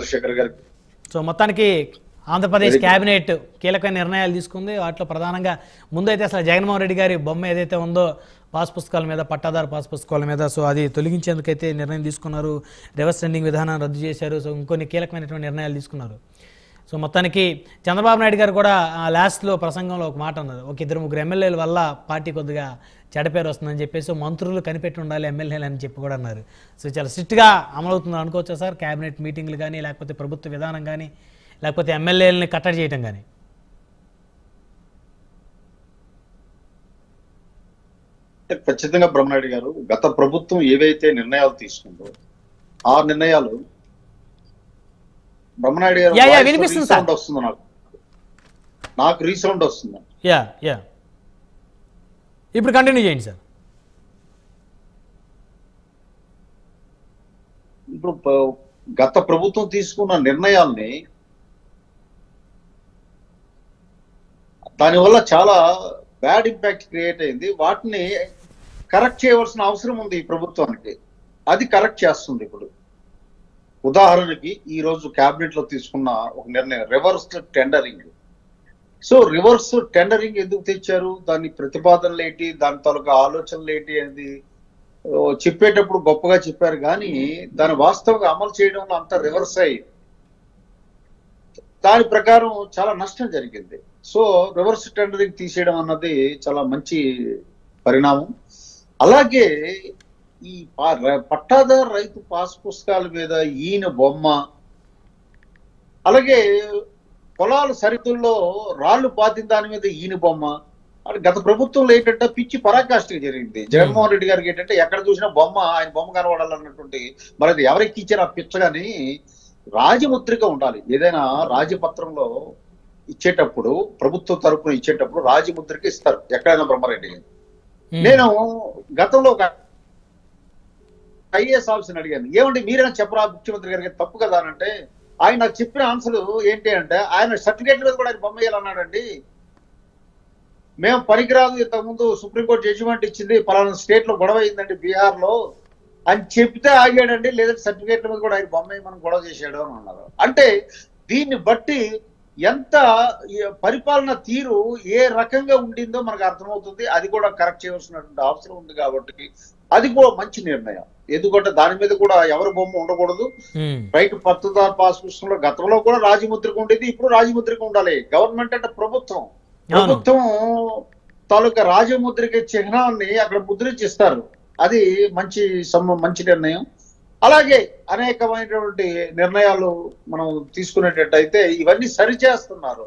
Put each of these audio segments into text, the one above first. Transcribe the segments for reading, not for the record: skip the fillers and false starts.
చంద్రశేఖర్ గారికి. సో మొత్తానికి ఆంధ్రప్రదేశ్ క్యాబినెట్ కీలకమైన నిర్ణయాలు తీసుకుంది. వాటిలో ప్రధానంగా ముందైతే అసలు జగన్మోహన్ రెడ్డి గారి బొమ్మ ఏదైతే ఉందో పాస్ పుస్తకాల మీద, పట్టాదారు పాస్ పుస్తకాల మీద, సో అది తొలగించేందుకైతే నిర్ణయం తీసుకున్నారు. రివర్స్ టెండరింగ్ విధానం రద్దు చేశారు. సో ఇంకొన్ని కీలకమైనటువంటి నిర్ణయాలు తీసుకున్నారు. సో మొత్తానికి చంద్రబాబు నాయుడు గారు కూడా లాస్ట్లో ప్రసంగంలో ఒక మాట అన్నారు, ఒక 2-3 ఎమ్మెల్యేల వల్ల పార్టీ కొద్దిగా చెడపేరు వస్తుందని చెప్పేసి మంత్రులు కనిపెట్టి ఉండాలి ఎమ్మెల్యేలు అని చెప్పి కూడా అన్నారు. సో చాలా స్ట్రిక్ట్గా అమలవుతుంది అనుకోవచ్చా సార్ క్యాబినెట్ మీటింగ్లు కానీ, లేకపోతే ప్రభుత్వ విధానం కానీ, లేకపోతే ఎమ్మెల్యేలని కట్టడి చేయడం కానీ? ఖచ్చితంగా బ్రహ్మనాయుడు గారు గత ప్రభుత్వం ఏవైతే నిర్ణయాలు తీసుకుందో ఆ నిర్ణయాలు బ్రహ్మనాయుడు గారు రీసౌండ్ వస్తుంది, నాకు రీసౌండ్ వస్తుంది. ఇప్పుడు కంటిన్యూ చేయండి సార్. ఇప్పుడు గత ప్రభుత్వం తీసుకున్న నిర్ణయాల్ని దానివల్ల చాలా బ్యాడ్ ఇంపాక్ట్ క్రియేట్ అయింది. వాటిని కరెక్ట్ చేయవలసిన అవసరం ఉంది ఈ ప్రభుత్వానికి. అది కరెక్ట్ చేస్తుంది. ఇప్పుడు ఉదాహరణకి ఈ రోజు క్యాబినెట్ లో తీసుకున్న ఒక నిర్ణయం reverse tendering. So reverse tendering ఎందుకు తెచ్చారు, దాని ప్రతిపాదనలు ఏంటి, దాని తాలూకా ఆలోచనలు ఏంటి అనేది చెప్పేటప్పుడు గొప్పగా చెప్పారు, కానీ దాని వాస్తవంగా అమలు చేయడంలో అంతా రివర్స్ అయ్యి దాని ప్రకారం చాలా నష్టం జరిగింది. సో రివర్స్ టెండరింగ్ తీసేయడం అన్నది చాలా మంచి పరిణామం. అలాగే ఈ పట్టాదారు రైతు పాస్ పుస్తకాల మీద ఈయన బొమ్మ, అలాగే పొలాల సరిహద్దుల్లో రాళ్లు పాతిన దాని మీద ఈయన బొమ్మ, గత ప్రభుత్వంలో ఏంటంటే పిచ్చి పరాకాష్ఠగా జరిగింది. జగన్మోహన్ రెడ్డి గారికి ఏంటంటే ఎక్కడ చూసినా బొమ్మ, ఆయన బొమ్మ కనబడాలన్నటువంటి, మరి అది ఎవరికి ఇచ్చారు ఆ పిచ్చగాని రాజముద్రిక ఉండాలి. ఏదైనా రాజపత్రంలో ఇచ్చేటప్పుడు, ప్రభుత్వం తరపున ఇచ్చేటప్పుడు రాజముద్రిక ఇస్తారు ఎక్కడైనా. బ్రహ్మారెడ్డి నేను గతంలో ఒక ఐఏఎస్ ఆఫీసర్ని అడిగాను, ఏమండి మీరైనా చెప్పరా ముఖ్యమంత్రి గారికి, తప్పు కదా అని అంటే ఆయన నాకు చెప్పిన ఆన్సర్ ఏంటి అంటే, ఆయన సర్టిఫికేట్ మీద కూడా ఆయన బొమ్మ వేయాలన్నాడండి. మేము పనికిరాదు, ఇంతకుముందు సుప్రీంకోర్టు జడ్జిమెంట్ ఇచ్చింది, పలానా స్టేట్ లో గొడవ అయిందండి బీహార్ లో అని చెప్తే ఆగాడండి, లేదంటే సర్టిఫికేట్ల మీద కూడా ఆయన బొమ్మ వేయమని గొడవ చేశాడు అని అన్నారు. అంటే దీన్ని బట్టి ఎంత పరిపాలన తీరు ఏ రకంగా ఉండిందో మనకు అర్థమవుతుంది. అది కూడా కరెక్ట్ చేయవలసినటువంటి అవసరం ఉంది. కాబట్టి అది కూడా మంచి నిర్ణయం. ఎందుకంటే దాని మీద కూడా ఎవరి బొమ్మ ఉండకూడదు. రైట్ పత్రదారు పాస్ పుస్తకంలో గతంలో కూడా రాజముద్రిక ఉండేది, ఇప్పుడు రాజముద్రిక ఉండాలి. గవర్నమెంట్ అంటే ప్రభుత్వం తాలూకా రాజముద్రిక చిహ్నాన్ని అక్కడ ముద్రించిస్తారు. అది మంచి నిర్ణయం. అలాగే అనేకమైనటువంటి నిర్ణయాలు మనం తీసుకునేటట్టయితే ఇవన్నీ సరిచేస్తున్నారు,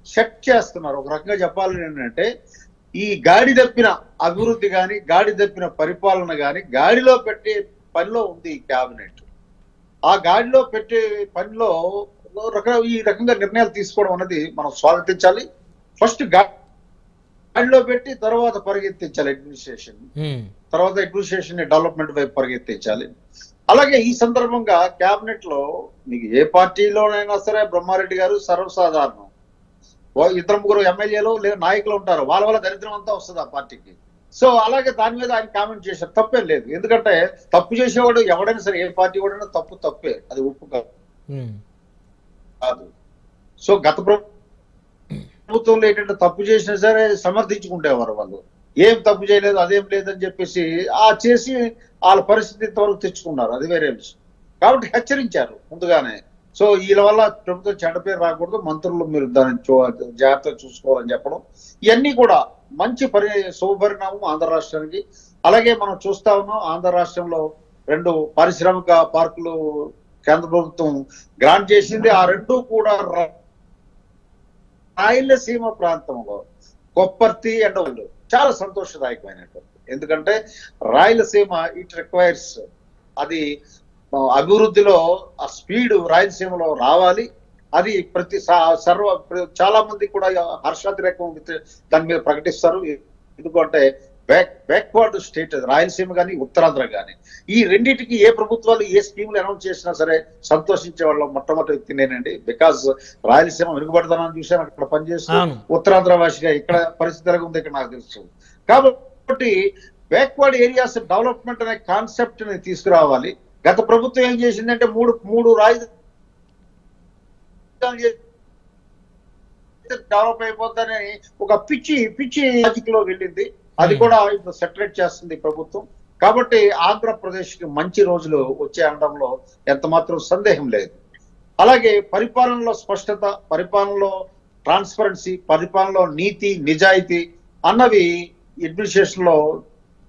సెట్ చేస్తున్నారు. ఒక రకంగా చెప్పాలని ఏంటంటే, ఈ గాడి తప్పిన అభివృద్ధి కానీ, గాడి తప్పిన పరిపాలన కానీ గాడిలో పెట్టే పనిలో ఉంది ఈ క్యాబినెట్. ఆ గాడిలో పెట్టే పనిలో ఈ రకంగా నిర్ణయాలు తీసుకోవడం అనేది మనం స్వాగతించాలి. ఫస్ట్ గాడిలో పెట్టి తర్వాత పరిగెత్తించాలి అడ్మినిస్ట్రేషన్, తర్వాత అడ్మినిస్ట్రేషన్ డెవలప్మెంట్ వైపు పరిగెత్తించాలి. అలాగే ఈ సందర్భంగా క్యాబినెట్ లో మీకు ఏ పార్టీలోనైనా సరే బ్రహ్మారెడ్డి గారు సర్వసాధారణం, 2-3 ఎమ్మెల్యేలు లేదా నాయకులు ఉంటారు, వాళ్ళ వల్ల దరిద్రం అంతా వస్తుంది ఆ పార్టీకి. సో అలాగే దాని మీద ఆయన కామెంట్ చేశారు, తప్పేం లేదు. ఎందుకంటే తప్పు చేసేవాడు ఎవడైనా సరే, ఏ పార్టీ వాడైనా తప్పే, అది ఒప్పు కాదు. సో గత ప్రభుత్వంలో ఏంటంటే తప్పు చేసినా సరే సమర్థించుకుంటేవారు వాళ్ళు, ఏం తప్పు చేయలేదు, అదేం లేదని చెప్పేసి చేసి వాళ్ళ పరిస్థితి ఇంతవరకు తెచ్చుకున్నారు, అది వేరే విషయం. కాబట్టి హెచ్చరించారు ముందుగానే. సో వీళ్ళ వల్ల ప్రభుత్వం చెడ్డ పేరు రాకూడదు, మంత్రులు మీరు దాన్ని జాగ్రత్తగా చూసుకోవాలని చెప్పడం, ఇవన్నీ కూడా మంచి శుభపరిణామం ఆంధ్ర రాష్ట్రానికి. అలాగే మనం చూస్తా ఉన్నాం, ఆంధ్ర రాష్ట్రంలో 2 పారిశ్రామిక పార్కులు కేంద్ర ప్రభుత్వం గ్రాంట్ చేసింది. ఆ 2 కూడా రాయలసీమ ప్రాంతంలో కొప్పర్తి అండ్ చాలా సంతోషదాయకమైనటువంటి. ఎందుకంటే రాయలసీమ ఇట్ రిక్వైర్స్, అది అభివృద్ధిలో ఆ స్పీడ్ రాయలసీమలో రావాలి. అది చాలా మంది కూడా హర్షాతిరేకం దాని మీద ప్రకటిస్తారు. ఎందుకంటే బ్యాక్వర్డ్ స్టేట్ రాయలసీమ కానీ ఉత్తరాంధ్ర కానీ, ఈ రెండింటికి ఏ ప్రభుత్వాలు ఏ స్కీములు అనౌన్స్ చేసినా సరే సంతోషించే వాళ్ళం మొట్టమొదటి వ్యక్తి నేనండి. బికాజ్ రాయలసీమ వెనుకబడతానని చూశాను, అక్కడ పనిచేస్తూ ఉత్తరాంధ్ర భాషగా ఇక్కడ పరిస్థితి ఎలాగ ఉంది ఇక్కడ నాకు తెలుసు. కాబట్టి బ్యాక్వర్డ్ ఏరియాస్ డెవలప్మెంట్ అనే కాన్సెప్ట్ ని తీసుకురావాలి. గత ప్రభుత్వం ఏం చేసిందంటే మూడు డెవలప్ అయిపోద్దని ఒక పిచ్చి లాజిక్ లో వెళ్ళింది. అది కూడా ఇప్పుడు సెటరేట్ చేస్తుంది ప్రభుత్వం. కాబట్టి ఆంధ్రప్రదేశ్ కి మంచి రోజులు వచ్చే అనడంలో ఎంత మాత్రం సందేహం లేదు. అలాగే పరిపాలనలో స్పష్టత, పరిపాలనలో ట్రాన్స్పరెన్సీ, పరిపాలనలో నీతి నిజాయితీ అన్నవి అడ్మినిస్ట్రేషన్ లో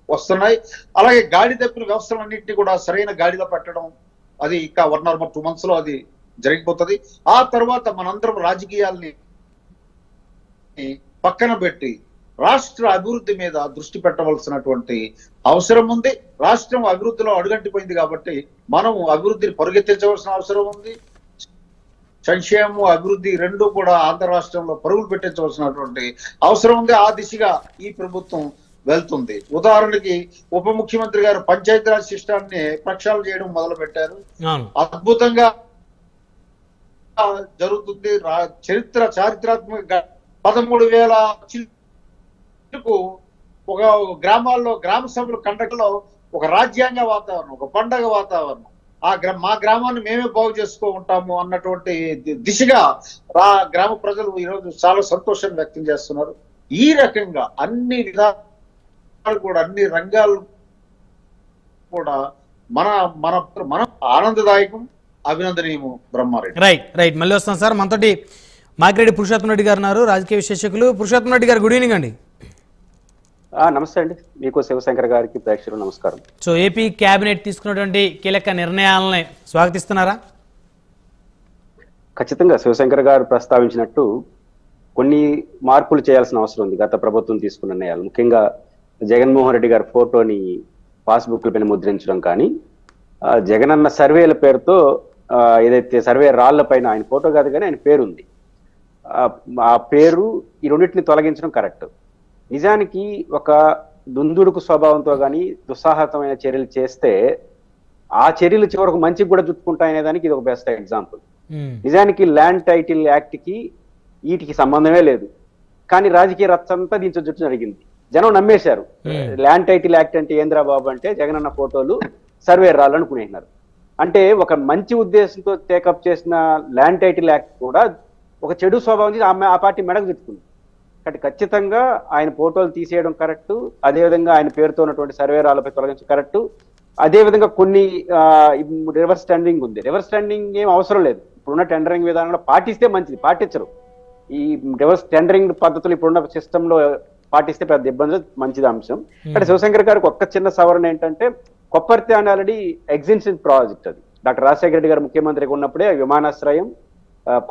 వస్తున్నాయి. అలాగే గాడి తప్పిన వ్యవస్థలన్నింటినీ కూడా సరైన గాడిలో పెట్టడం, అది ఇంకా 1 or 2 months లో అది జరిగిపోతుంది. ఆ తర్వాత మనందరం రాజకీయాల్ని పక్కన పెట్టి రాష్ట్ర అభివృద్ధి మీద దృష్టి పెట్టవలసినటువంటి అవసరం ఉంది. రాష్ట్రం అభివృద్ధిలో అడుగంటిపోయింది కాబట్టి మనం అభివృద్ధిని పరుగెత్తించవలసిన అవసరం ఉంది. సంక్షేమం అభివృద్ధి రెండు కూడా ఆంధ్ర రాష్ట్రంలో పరుగులు పెట్టించవలసినటువంటి అవసరం ఉంది. ఆ దిశగా ఈ ప్రభుత్వం వెళ్తుంది. ఉదాహరణకి ఉప ముఖ్యమంత్రి గారు పంచాయతీరాజ్ సిస్టాన్ని ప్రక్షాళన చేయడం మొదలు పెట్టారు. అద్భుతంగా జరుగుతుంది. చారిత్రాత్మక 13,000 ఒక గ్రామాల్లో గ్రామ సభలు కండక్ట్లో ఒక రాజ్యాంగ వాతావరణం, ఒక పండగ వాతావరణం. మా గ్రామాన్ని మేమే బాగు చేసుకో ఉంటాము అన్నటువంటి దిశగా గ్రామ ప్రజలు ఈరోజు చాలా సంతోషాన్ని వ్యక్తం చేస్తున్నారు. ఈ రకంగా అన్ని విధాలు కూడా, అన్ని రంగాలు కూడా మన మన మన ఆనందదాయకం, అభినందనీయము. బ్రహ్మారెడ్డి రైట్ మళ్ళీ వస్తాం సార్. మనతోటి మాగిరెడ్డి పురుషోత్తమ రెడ్డి గారు ఉన్నారు, రాజకీయ విశ్లేషకులు. పురుషోత్తమ రెడ్డి గారు, గుడ్ ఈవినింగ్ అండి. నమస్తే అండి, మీకు శివశంకర్ గారికి ప్రేక్షకులు నమస్కారం. సో ఏపీ కేబినెట్ తీసుకున్నటువంటి కీలక నిర్ణయాలని స్వాగతిస్తున్నారా? ఖచ్చితంగా శివశంకర్ గారు ప్రస్తావించినట్టు కొన్ని మార్పులు చేయాల్సిన అవసరం ఉంది గత ప్రభుత్వం తీసుకున్న నిర్ణయాలు. ముఖ్యంగా జగన్మోహన్ రెడ్డి గారి ఫోటోని పాస్బుక్ల పైన ముద్రించడం కానీ, జగనన్న సర్వేల పేరుతో ఏదైతే సర్వే రాళ్ల పైన ఆయన ఫోటో కాదు కానీ ఆయన పేరు ఉంది, ఆ పేరు ఈ రెండింటిని తొలగించడం కరెక్ట్. నిజానికి ఒక దుందుడుకు స్వభావంతో కానీ దుస్సాహతమైన చర్యలు చేస్తే ఆ చర్యలు చివరకు మంచికి కూడా చుట్టుకుంటాయనే దానికి ఇది ఒక బెస్ట్ ఎగ్జాంపుల్. నిజానికి ల్యాండ్ టైటిల్ యాక్ట్ కి వీటికి సంబంధమే లేదు, కానీ రాజకీయ రచ్చంతా దీంతో చుట్టూ జరిగింది. జనం నమ్మేశారు. ల్యాండ్ టైటిల్ యాక్ట్ అంటే ఏంద్రా బాబు అంటే జగనన్న ఫోటోలు సర్వే రాళ్ళు అనుకునేసినారు. అంటే ఒక మంచి ఉద్దేశంతో టేకప్ చేసిన ల్యాండ్ టైటిల్ యాక్ట్ కూడా ఒక చెడు స్వభావం చేసి ఆ పార్టీ మెడకు చుట్టుకుంది. కాబట్టి ఖచ్చితంగా ఆయన ఫోటోలు తీసేయడం కరెక్టు, అదేవిధంగా ఆయన పేరుతో ఉన్నటువంటి సర్వే రాళ్ళపై తొలగించడం కరెక్టు. అదేవిధంగా కొన్ని రివర్స్ టెండరింగ్ ఉంది, రివర్స్ టెండరింగ్ ఏం అవసరం లేదు. ఇప్పుడున్న టెండరింగ్ విధానంలో పాటిస్తే మంచిది, పాటించరు. ఈ రివర్స్ టెండరింగ్ పద్ధతులు ఇప్పుడున్న సిస్టంలో పాటిస్తే పెద్ద ఇబ్బంది, మంచిది అంశం. అంటే శివశంకర్ గారికి ఒక్క చిన్న సవరణ ఏంటంటే, కొప్పర్తి అని ఆల్రెడీ ఎగ్జిస్టింగ్ ప్రాజెక్ట్ అది. డాక్టర్ రాజశేఖర రెడ్డి గారు ముఖ్యమంత్రిగా ఉన్నప్పుడే విమానాశ్రయం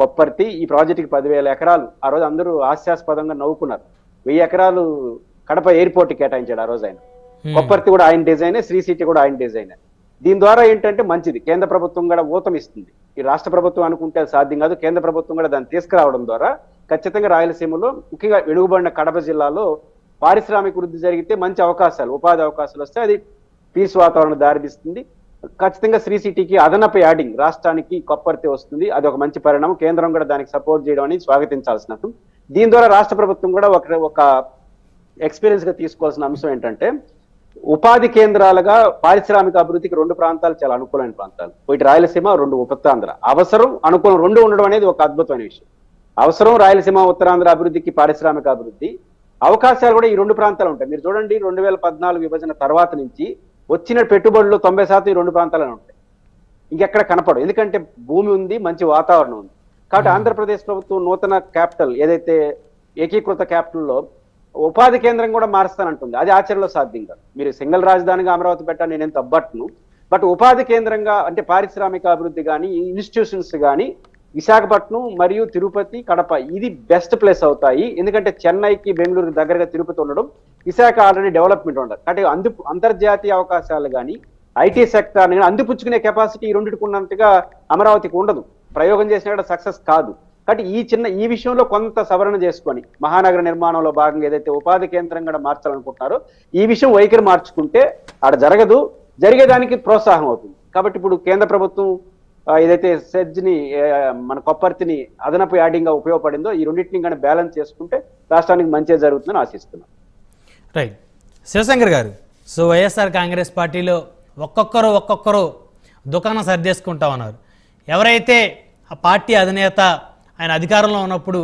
కొప్పర్తి, ఈ ప్రాజెక్టుకి 10,000 ఎకరాలు ఆ రోజు అందరూ హాస్యాస్పదంగా నవ్వుకున్నారు. 1000 ఎకరాలు కడప ఎయిర్పోర్ట్ కేటాయించాడు ఆ రోజు ఆయన. కొప్పర్తి కూడా ఆయన డిజైనే, శ్రీ సిటీ కూడా ఆయన డిజైనే. దీని ద్వారా ఏంటంటే మంచిది, కేంద్ర ప్రభుత్వం కూడా ఊతం ఇస్తుంది. ఈ రాష్ట్ర ప్రభుత్వం అనుకుంటే సాధ్యం కాదు, కేంద్ర ప్రభుత్వం కూడా దాన్ని తీసుకురావడం ద్వారా ఖచ్చితంగా రాయలసీమలో, ముఖ్యంగా వెనుకబడిన కడప జిల్లాలో పారిశ్రామిక వృద్ధి జరిగితే మంచి అవకాశాలు, ఉపాధి అవకాశాలు వస్తే అది పీస్ వాతావరణం దారితీస్తుంది. ఖచ్చితంగా శ్రీ సిటీకి అదనపు యాడింగ్ రాష్ట్రానికి కొప్పర్తి వస్తుంది, అది ఒక మంచి పరిణామం. కేంద్రం కూడా దానికి సపోర్ట్ చేయడం అనేది స్వాగతించాల్సిన. దీని ద్వారా రాష్ట్ర ప్రభుత్వం కూడా ఒక ఎక్స్పీరియన్స్ గా తీసుకోవాల్సిన అంశం ఏంటంటే, ఉపాధి కేంద్రాలుగా పారిశ్రామిక అభివృద్ధికి 2 ప్రాంతాలు చాలా అనుకూలమైన ప్రాంతాలు, ఒకటి రాయలసీమ, 2 ఉత్తరాంధ్ర. అవసరం అనుకూలం 2 ఉండడం అనేది ఒక అద్భుతమైన విషయం. అవసరం రాయలసీమ ఉత్తరాంధ్ర అభివృద్ధికి, పారిశ్రామిక అభివృద్ధి అవకాశాలు కూడా ఈ 2 ప్రాంతాలు ఉంటాయి. మీరు చూడండి, 2014 విభజన తర్వాత నుంచి వచ్చిన పెట్టుబడులు 90% ఈ 2 ప్రాంతాలను ఉంటాయి, ఇంకెక్కడ కనపడవు. ఎందుకంటే భూమి ఉంది, మంచి వాతావరణం ఉంది. కాబట్టి ఆంధ్రప్రదేశ్ ప్రభుత్వం నూతన క్యాపిటల్ ఏదైతే ఏకీకృత క్యాపిటల్లో ఉపాధి కేంద్రం కూడా మారుస్తానంటుంది, అది ఆచరణలో సాధ్యం కాదు. మీరు సింగిల్ రాజధానిగా అమరావతి పెట్టాను, నేనేం తప్పట్ను. బట్ ఉపాధి కేంద్రంగా అంటే పారిశ్రామిక అభివృద్ధి కానీ, ఇన్స్టిట్యూషన్స్ కానీ విశాఖపట్నం మరియు తిరుపతి, కడప ఇది బెస్ట్ ప్లేస్ అవుతాయి. ఎందుకంటే చెన్నైకి, బెంగళూరుకి దగ్గరగా తిరుపతి ఉండడం, విశాఖ ఆల్రెడీ డెవలప్మెంట్ ఉండదు. కాబట్టి అంతర్జాతీయ అవకాశాలు కానీ, ఐటీ సెక్టార్ని కానీ అందిపుచ్చుకునే కెపాసిటీ ఈ రెండింటికి ఉన్నంతగా అమరావతికి ఉండదు. ప్రయోగం చేసినా సక్సెస్ కాదు. కాబట్టి ఈ విషయంలో కొంత సవరణ చేసుకొని మహానగర నిర్మాణంలో భాగంగా ఏదైతే ఉపాధి కేంద్రంగా మార్చాలనుకుంటున్నారో ఈ విషయం వైఖరి మార్చుకుంటే ఆడ జరగదు, జరిగేదానికి ప్రోత్సాహం అవుతుంది. కాబట్టి ఇప్పుడు కేంద్ర ప్రభుత్వం ఏదైతే సెడ్జ్ని, మన కొప్పర్తిని అదనపు యాడింగ్ గా ఉపయోగపడిందో, ఈ రెండింటిని కానీ బ్యాలెన్స్ చేసుకుంటే రాష్ట్రానికి మంచిగా జరుగుతుందని ఆశిస్తున్నాను. రైట్ శివశంకర్ గారు, సో వైఎస్ఆర్ కాంగ్రెస్ పార్టీలో ఒక్కొక్కరు దుకాణం సర్దేసుకుంటా ఉన్నారు. ఎవరైతే ఆ పార్టీ అధినేత ఆయన అధికారంలో ఉన్నప్పుడు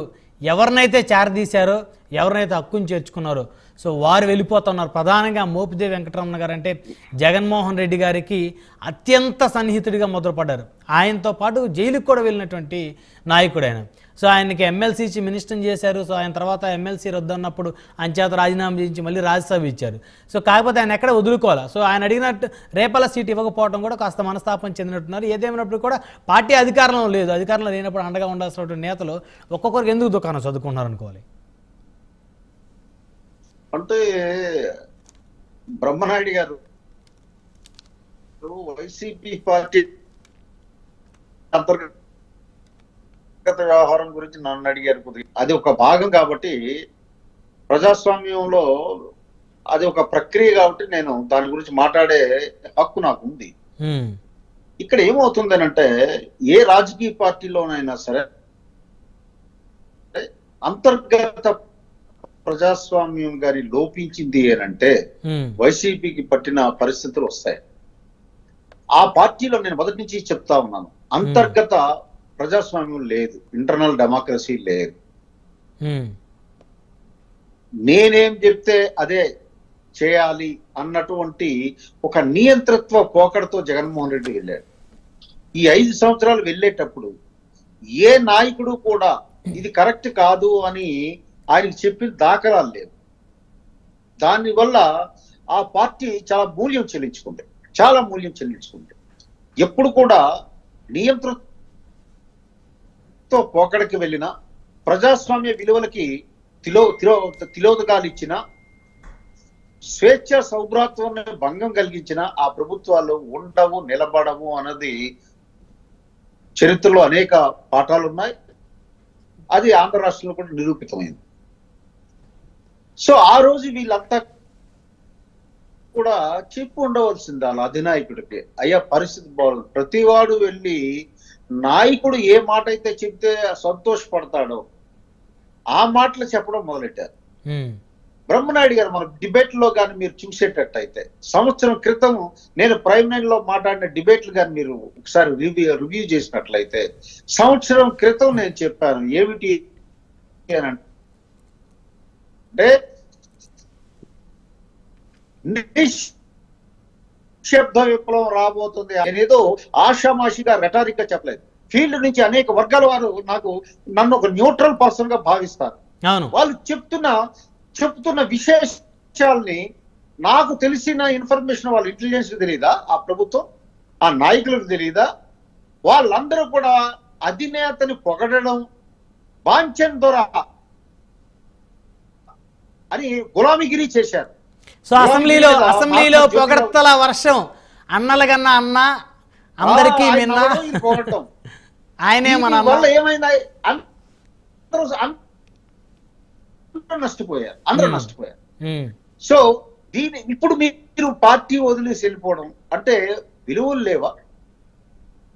ఎవరినైతే చేరదీశారో, ఎవరినైతే హక్కును చేర్చుకున్నారో సో వారు వెళ్ళిపోతున్నారు. ప్రధానంగా మోపిదేవి వెంకటరమణ గారు అంటే జగన్మోహన్ రెడ్డి గారికి అత్యంత సన్నిహితుడిగా మొదలుపడ్డారు. ఆయనతో పాటు జైలుకు కూడా వెళ్ళినటువంటి నాయకుడు ఆయన. సో ఆయనకి ఎమ్మెల్సీ ఇచ్చి మినిస్టర్ చేశారు. సో ఆయన తర్వాత ఎమ్మెల్సీ రద్దన్నప్పుడు ఆయన చేత రాజీనామా చేయించి మళ్ళీ రాజ్యసభ ఇచ్చారు. సో కాకపోతే ఆయన ఎక్కడ వదులుకోవాలి. సో ఆయన అడిగినట్టు రేపల సీట్ ఇవ్వకపోవడం కూడా కాస్త మనస్తాపం చెందినట్టున్నారు. ఏదేమైనప్పుడు కూడా పార్టీ అధికారంలో లేదు, అధికారంలో లేనప్పుడు అండగా ఉండాల్సినటువంటి నేతలు ఒక్కొక్కరికి ఎందుకు దుకాణం చదువుకుంటున్నారు అనుకోవాలి. అంటే బ్రహ్మనాయుడు గారు వైసీపీ పార్టీ అంతర్గత వ్యవహారం గురించి నన్ను అడిగారు. అది ఒక భాగం కాబట్టి, ప్రజాస్వామ్యంలో అది ఒక ప్రక్రియ కాబట్టి నేను దాని గురించి మాట్లాడే హక్కు నాకు ఉంది. ఇక్కడ ఏమవుతుందనంటే ఏ రాజకీయ పార్టీలోనైనా సరే అంతర్గత ప్రజాస్వామ్యం గారి లోపించింది అంటే వైసీపీకి పట్టిన పరిస్థితులు వస్తాయి. ఆ పార్టీలో నేను మొదటి నుంచి చెప్తా ఉన్నాను, అంతర్గత ప్రజాస్వామ్యం లేదు, ఇంటర్నల్ డెమోక్రసీ లేదు. నేనేం చెప్తే అదే చేయాలి అన్నటువంటి ఒక నియంతృత్వ పోకడతో జగన్మోహన్ రెడ్డి వెళ్ళాడు. ఈ 5 సంవత్సరాలు వెళ్ళేటప్పుడు ఏ నాయకుడు కూడా ఇది కరెక్ట్ కాదు అని ఆయనకు చెప్పిన దాఖలాలు లేవు. దానివల్ల ఆ పార్టీ చాలా మూల్యం చెల్లించుకుంది. ఎప్పుడు కూడా నియంతృత్వ పోకడకి వెళ్ళిన, ప్రజాస్వామ్య విలువలకి తిలోదకాలు ఇచ్చిన, స్వేచ్ఛ సౌభ్రాత్వాన్ని భంగం కలిగించిన ఆ ప్రభుత్వాలు ఉండవు, నిలబడవు అన్నది చరిత్రలో అనేక పాఠాలు ఉన్నాయి. అది ఆంధ్ర రాష్ట్రంలో కూడా నిరూపితమైంది. సో ఆ రోజు వీళ్ళంతా కూడా చెప్పు ఉండవలసింది వాళ్ళ అధినాయకుడికి, అయ్యా పరిస్థితి బాగుంది. ప్రతివాడు వెళ్ళి నాయకుడు ఏ మాట అయితే చెప్తే సంతోషపడతాడో ఆ మాటలు చెప్పడం మొదలెట్టారు. బ్రహ్మనాయుడు గారు మన డిబేట్ లో కానీ మీరు చూసేటట్టయితే, సంవత్సరం క్రితం నేను ప్రైమ్ లైన్ లో మాట్లాడిన డిబేట్లు కానీ మీరు ఒకసారి రివ్యూ చేసినట్లయితే, సంవత్సరం క్రితం నేను చెప్పాను ఏమిటి అంటే నిశ్శబ్ద విప్లవం రాబోతుంది. నేనేదో ఆషామాషిగా రెటారిక్ గా చెప్పలేదు. ఫీల్డ్ నుంచి అనేక వర్గాల వారు నన్ను ఒక న్యూట్రల్ పర్సన్ గా భావిస్తారు. వాళ్ళు చెప్తున్న విశేషాలని, నాకు తెలిసిన ఇన్ఫర్మేషన్ వాళ్ళ ఇంటెలిజెన్స్ తెలియదా, ఆ ప్రభుత్వం ఆ నాయకులకు తెలియదా? వాళ్ళందరూ కూడా అధినేతని పొగడడం, బాంఛన్ దొర అని గులామిగిరి చేశారు. సో అసెంబ్లీలో పొగడ్తల వర్షం, అన్నలకన్నా అన్న, అందరికీ పొగడటం. ఆయనే మన వల్ల ఏమైందా, అందరూ నష్టపోయారు. సో ఇప్పుడు మీరు పార్టీ వదిలేసి వెళ్ళిపోవడం అంటే విలువలు లేవా?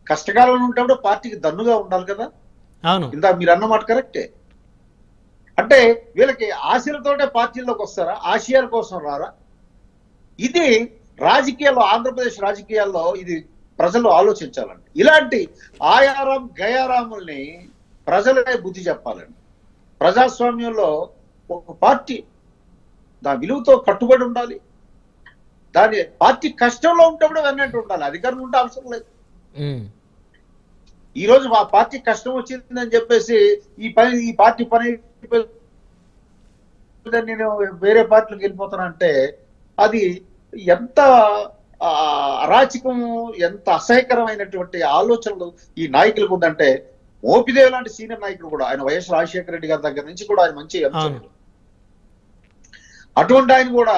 కష్టకాలంలో ఉంటే పార్టీకి దన్నుగా ఉండాలి కదా. అవును, ఇందాక మీరు అన్నమాట కరెక్టే. అంటే వీళ్ళకి ఆశలతోటే పార్టీల్లోకి వస్తారా, ఆశయాల కోసం రారా? ఇది రాజకీయాల్లో, ఆంధ్రప్రదేశ్ రాజకీయాల్లో ఇది ప్రజలు ఆలోచించాలండి. ఇలాంటి ఆయారాం గయారాముల్ని ప్రజలే బుద్ధి చెప్పాలండి. ప్రజాస్వామ్యంలో ఒక పార్టీ దాని విలువతో కట్టుబడి ఉండాలి. దాని పార్టీ కష్టంలో ఉంటే కూడా వెన్నట్టు ఉండాలి. అధికారం ఉంటే అవసరం లేదు. ఈ రోజు మా పార్టీ కష్టం వచ్చిందని చెప్పేసి ఈ పార్టీ పని నేను వేరే పార్టీలకు వెళ్ళిపోతానంటే అది ఎంత అరాచకము, ఎంత అసహ్యకరమైనటువంటి ఆలోచనలు ఈ నాయకులకు ఉందంటే, మోపిదేవి లాంటి సీనియర్ నాయకుడు కూడా, ఆయన వైఎస్ రాజశేఖర రెడ్డి గారి దగ్గర నుంచి కూడా ఆయన మంచి అంశాలు, అటువంటి ఆయన కూడా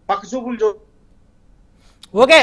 పక్క చూపులు ఓకే